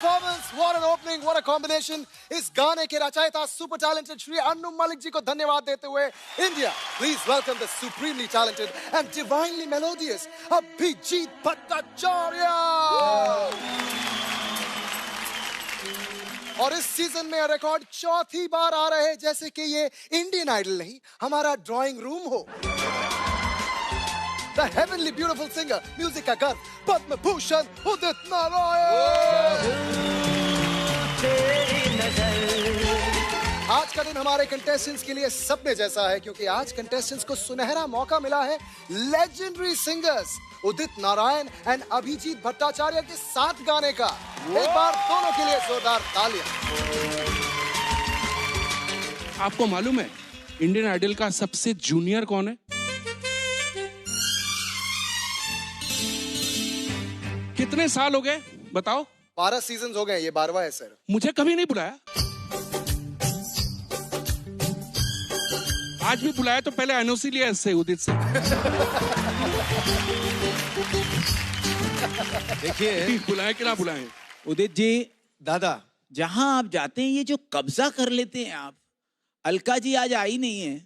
Performance, what an opening, what a combination. इस गाने के रचयिता सुपर टैलेंटेड श्री अन्नू मलिक जी को धन्यवाद देते हुए India please welcome the supremely talented and divinely melodious Abhijeet Bhattacharya. और इस सीजन में रिकॉर्ड चौथी बार आ रहे हैं जैसे कि ये इंडियन आइडल नहीं हमारा ड्राइंग रूम हो। The heavenly beautiful singer, music का गर्व, पद्म भूषण उदित नारायण। आज का दिन हमारे कंटेस्टेंट्स के लिए सपने जैसा है क्योंकि आज कंटेस्टेंट्स को सुनहरा मौका मिला है legendary singers Udit Narayan and Abhijeet Bhattacharya के साथ गाने का। एक बार दोनों के लिए जोरदार तालियां। आपको मालूम है इंडियन आइडल का सबसे जूनियर कौन है? कितने साल हो गए बताओ? 12 सीजन्स हो गए, ये 12वां है सर। मुझे कभी नहीं बुलाया। आज भी बुलाया तो पहले एनओसी लिया इससे, उदित से। देखिए बुलाए कि ना बुलाए उदित जी, दादा जहां आप जाते हैं ये जो कब्जा कर लेते हैं आप। अलका जी आज आई नहीं है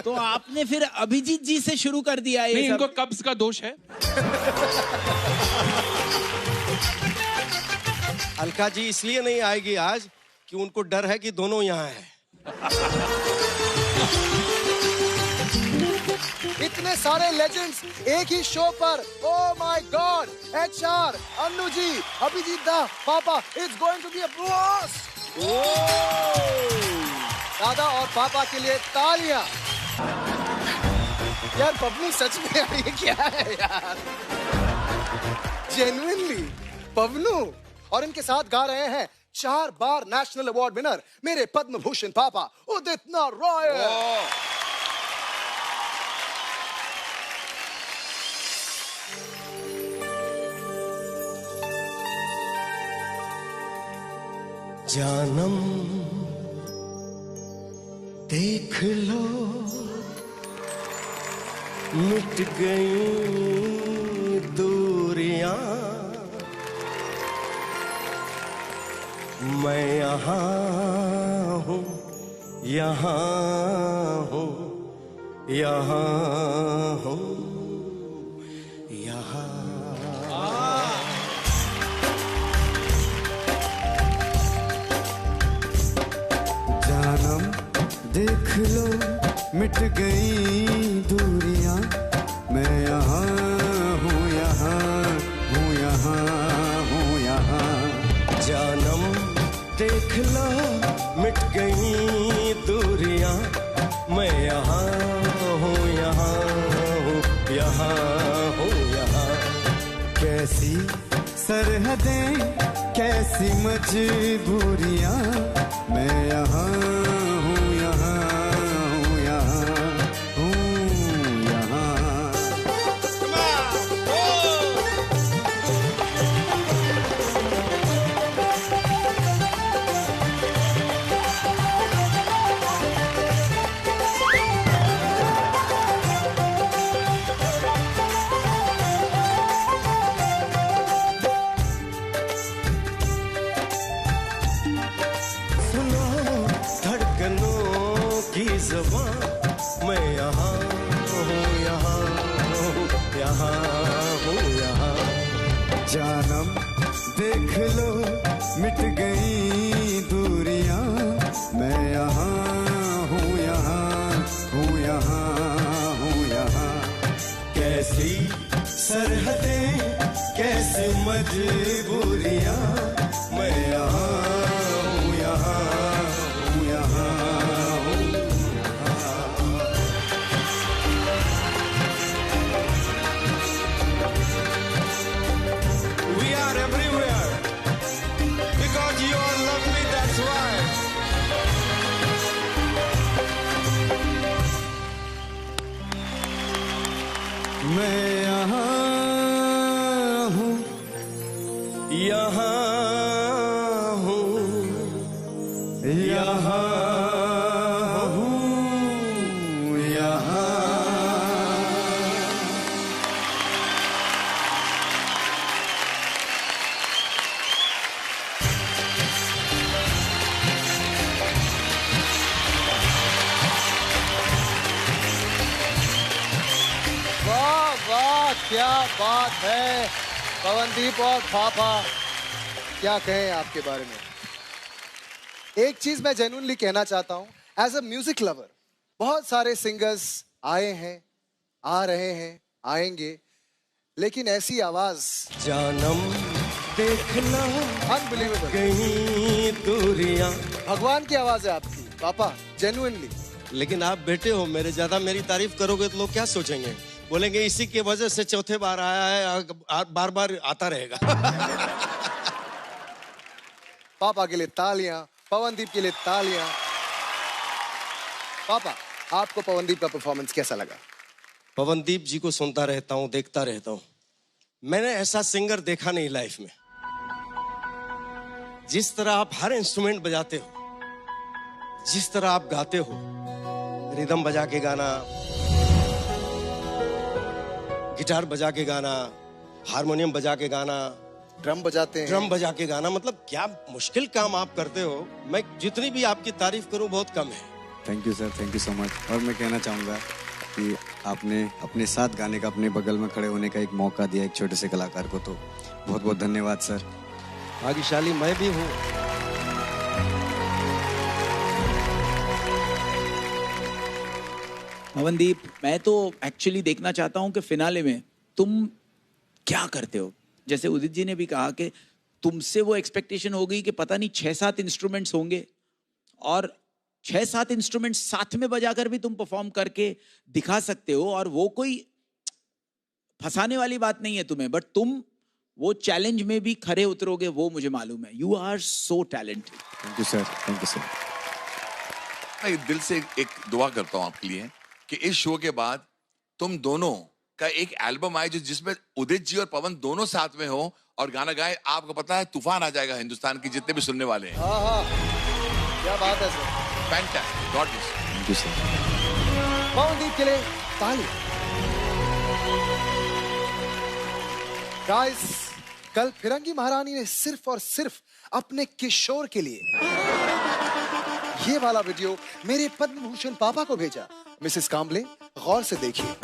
तो आपने फिर अभिजीत जी से शुरू कर दिया ये नहीं, सब। इनको कब्ज का दोष है। अलका जी इसलिए नहीं आएगी आज कि उनको डर है कि दोनों यहाँ हैं। इतने सारे लेजेंड्स एक ही शो पर। Oh my god, HR, Annu ji, Abhijit da, पापा, it's going to be a blast. दादा और पापा के लिए तालियां। यार पवनू सच में यार ये क्या है यार, जेन्युइनली पवनू। और इनके साथ गा रहे हैं 4 बार नेशनल अवार्ड विनर मेरे पद्म भूषण पापा उदित नारायण। जानम देख लो मिट गई दूरियां, मैं यहाँ हूँ, यहाँ हूँ, यहाँ हूँ, यहाँ। जानम देख लो मिट गई दूरियां, मैं यहाँ हूँ, यहाँ हूँ, यहाँ हूँ, यहाँ। जानम देख लो मिट गई दूरियां, मैं यहाँ हूँ, यहाँ हूँ, यहाँ हूँ, यहाँ। कैसी सरहदें कैसी मजबूरियां, मैं यहाँ हूँ, यहाँ हूँ, यहाँ हूँ, यहाँ। ज़बां मैं यहाँ हूँ, यहाँ हूँ, यहाँ हूँ, यहाँ। जानम देख लो मिट गई दूरियां, मैं यहाँ हूँ, यहाँ हूँ, यहाँ हूँ, यहाँ। कैसी सरहदें कैसी मजबूरियां, मैं यहाँ हूँ, यहाँ हूँ, यहाँ हूँ। We are everywhere because you all love me, that's why. मैं यहाँ हूँ, यहाँ हूँ, यहाँ हूँ, यहाँ। क्या बात है पवनदीप और पापा, क्या कहें आपके बारे में। एक चीज मैं जेन्युइनली कहना चाहता हूं, एज अ म्यूजिक लवर, बहुत सारे सिंगर्स आए हैं, आ रहे हैं, आएंगे, लेकिन ऐसी आवाज जानम देखना अनबिलीवेबल, कहीं दूरियां। भगवान की आवाज है आपकी पापा, जेन्युइनली। लेकिन आप बेटे हो मेरे, ज्यादा मेरी तारीफ करोगे तो लोग क्या सोचेंगे? बोलेंगे इसी की वजह से चौथे बार आया है, बार बार आता रहेगा। पापा के लिए तालियां, पवनदीप के लिए तालियां। पापा, आपको पवनदीप का परफॉर्मेंस कैसा लगा? पवनदीप जी को सुनता रहता हूँ, देखता रहता हूँ। मैंने ऐसा सिंगर देखा नहीं लाइफ में। जिस तरह आप हर इंस्ट्रूमेंट बजाते हो, जिस तरह आप गाते हो, रिदम बजा के गाना, गिटार बजा के गाना, हारमोनियम बजा के गाना, ड्रम बजाते हैं, ड्रम बजा के गाना, मतलब क्या मुश्किल काम आप करते हो। मैं जितनी भी आपकी तारीफ करूं बहुत कम है। Thank you sir, thank you so much. और मैं कहना चाहूँगा कि आपने अपने साथ गाने का, अपने बगल में खड़े होने का एक मौका दिया एक छोटे से कलाकार को, तो बहुत बहुत धन्यवाद सर। भाग्यशाली मैं भी हूँ। पवनदीप, मैं तो एक्चुअली देखना चाहता हूं कि फिनाले में तुम क्या करते हो। जैसे उदित जी ने भी कहा कि तुमसे वो एक्सपेक्टेशन हो गई कि पता नहीं 6-7 इंस्ट्रूमेंट्स होंगे और 6-7 इंस्ट्रूमेंट्स साथ में बजाकर भी तुम परफॉर्म करके दिखा सकते हो, और वो कोई फंसाने वाली बात नहीं है तुम्हें, बट तुम वो चैलेंज में भी खरे उतरोगे, वो मुझे मालूम है। You are so talented. Thank you sir, thank you sir. मैं दिल से एक दुआ करता हूँ आपके लिए कि इस शो के बाद तुम दोनों का एक एल्बम आए जो जिसमें उदित जी और पवन दोनों साथ में हो और गाना गाए। आपको पता है तूफान आ जाएगा हिंदुस्तान की जितने भी सुनने वाले हैं। हाँ हाँ, क्या बात है sir. Fantastic, God bless. Thank you sir. Pawandeep के लिए ताली। गाइस, कल फिरंगी महारानी ने सिर्फ और सिर्फ अपने किशोर के लिए ये वाला वीडियो मेरे पद्म भूषण पापा को भेजा। मिसेस कांबले, गौर से देखिए।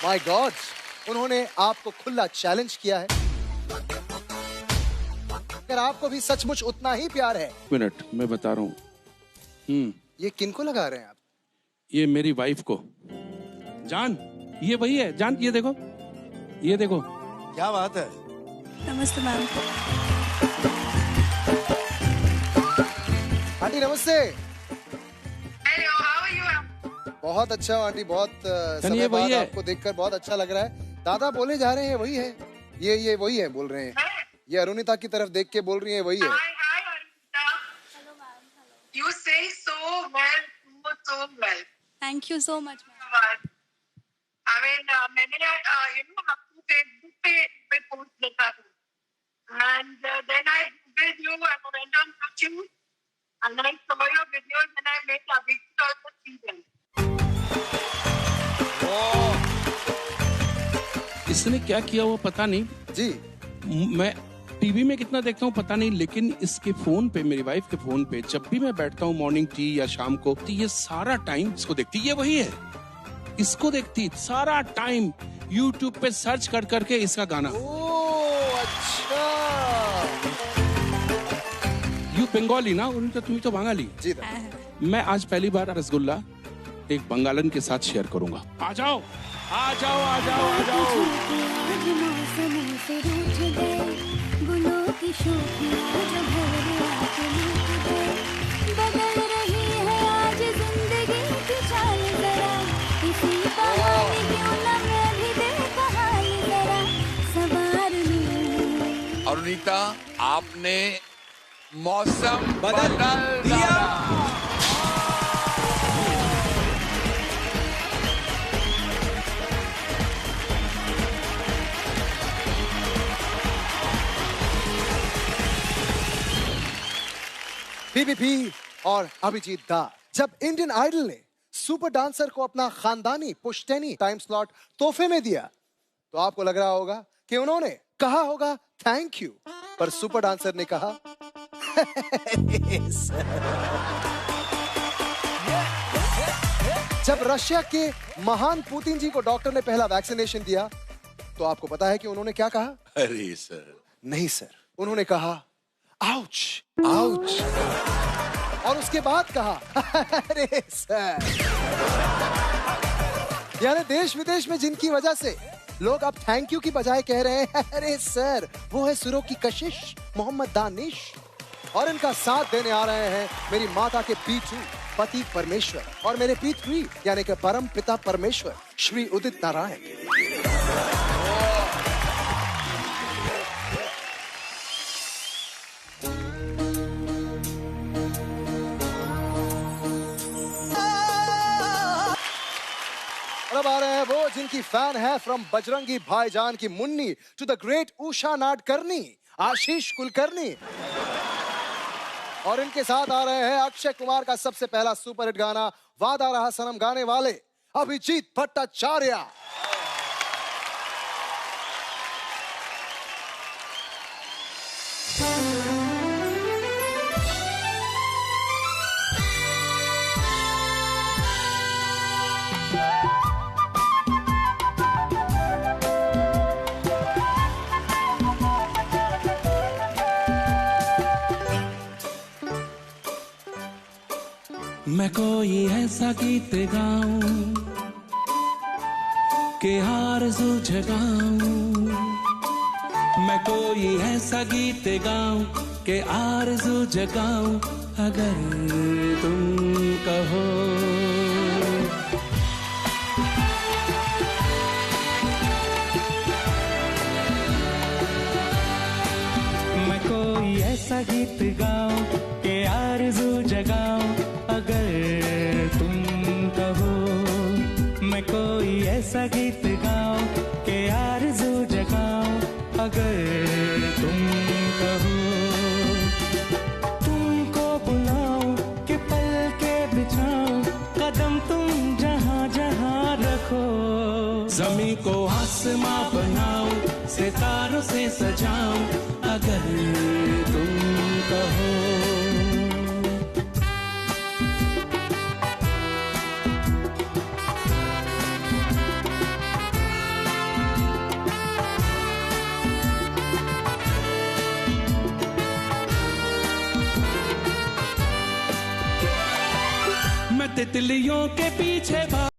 माय गॉड, उन्होंने आपको खुला चैलेंज किया है। अगर आपको भी सचमुच उतना ही प्यार है। मिनट, मैं बता रहा हूँ। ये किनको लगा रहे हैं आप? ये मेरी वाइफ को। जान, ये वही है। जान, ये देखो, ये देखो। क्या बात है। नमस्ते मैम। आंटी नमस्ते। Hello, how are you? बहुत अच्छा आंटी, बहुत समय ये वही बाद है। आपको देखकर बहुत अच्छा लग रहा है। दादा बोले जा रहे हैं वही है, ये वही है बोल रहे हैं। ये अरुणिता की तरफ देख के बोल रही है वही है। Hi, Arunita. Hello, ma'am. Hello. You sing so well, so well. Thank you so much, ma'am. धन्यवाद। I mean, मैंने आपको Facebook पे पोस्ट देखा था, and then I googled you and I went on YouTube, and I saw your videos and I made Abhijit also see them. इसने क्या किया हुआ पता नहीं जी। मैं टीवी में कितना देखता हूँ पता नहीं, लेकिन इसके फोन पे, मेरी वाइफ के फोन पे जब भी मैं बैठता हूँ मॉर्निंग टी या शाम को, तो ये सारा टाइम इसको देखती। ये वही है, इसको देखती सारा टाइम। यूट्यूब पे सर्च कर करके इसका गाना। ओह अच्छा। यू बंगाली ना, उनका तुम तो बंगाली। जी मैं आज पहली बार रसगुल्ला एक बंगालन के साथ शेयर करूंगा। आ जाओ, आ जाओ, आ जाओ, आ जाओ। अरुणिता, आपने मौसम बदल दिया। पीपीपी और अभिजीत दा जब इंडियन आइडल ने सुपर डांसर को अपना खानदानी पुश्तैनी टाइम स्लॉट तोहफे में दिया, तो आपको लग रहा होगा कि उन्होंने कहा होगा थैंक यू, पर सुपर डांसर ने कहा जब रशिया के महान पुतिन जी को डॉक्टर ने पहला वैक्सीनेशन दिया, तो आपको पता है कि उन्होंने क्या कहा? अरे सर, नहीं सर, उन्होंने कहा आउच आउच, और उसके बाद कहा अरे सर। यानी देश विदेश में जिनकी वजह से लोग अब थैंक यू की बजाय कह रहे हैं अरे सर, वो है सुरों की कशिश मोहम्मद दानिश, और इनका साथ देने आ रहे हैं मेरी माता के P2 पति परमेश्वर और मेरे P3 यानी कि परम पिता परमेश्वर श्री उदित नारायण। अब आ रहे हैं वो जिनकी फैन है फ्रॉम बजरंगी भाईजान की Munni to the great Usha Nadkarni, आशीष कुलकर्णी, और इनके साथ आ रहे हैं अक्षय कुमार का सबसे पहला सुपरहिट गाना वादा रहा सनम गाने वाले अभिजीत भट्टाचार्य। मैं कोई ऐसा गीत गाऊं कि आरज़ू जगाऊं, मैं कोई ऐसा गीत गाऊं कि आरज़ू जगाऊं, अगर तुम कहो। मैं कोई ऐसा गीत गाऊं कि आरज़ू जगाऊं, अगर तुम कहो। मैं कोई ऐसा गीत गाऊं कि आरज़ू जगाऊं, अगर तुम कहो। तुमको बुलाऊं कि पल के बिछाऊं, कदम तुम जहां जहां रखो। ज़मीं को आसमां बनाऊं, सितारों से सजाऊं, अगर तुम कहो। मैं तितलियों के पीछे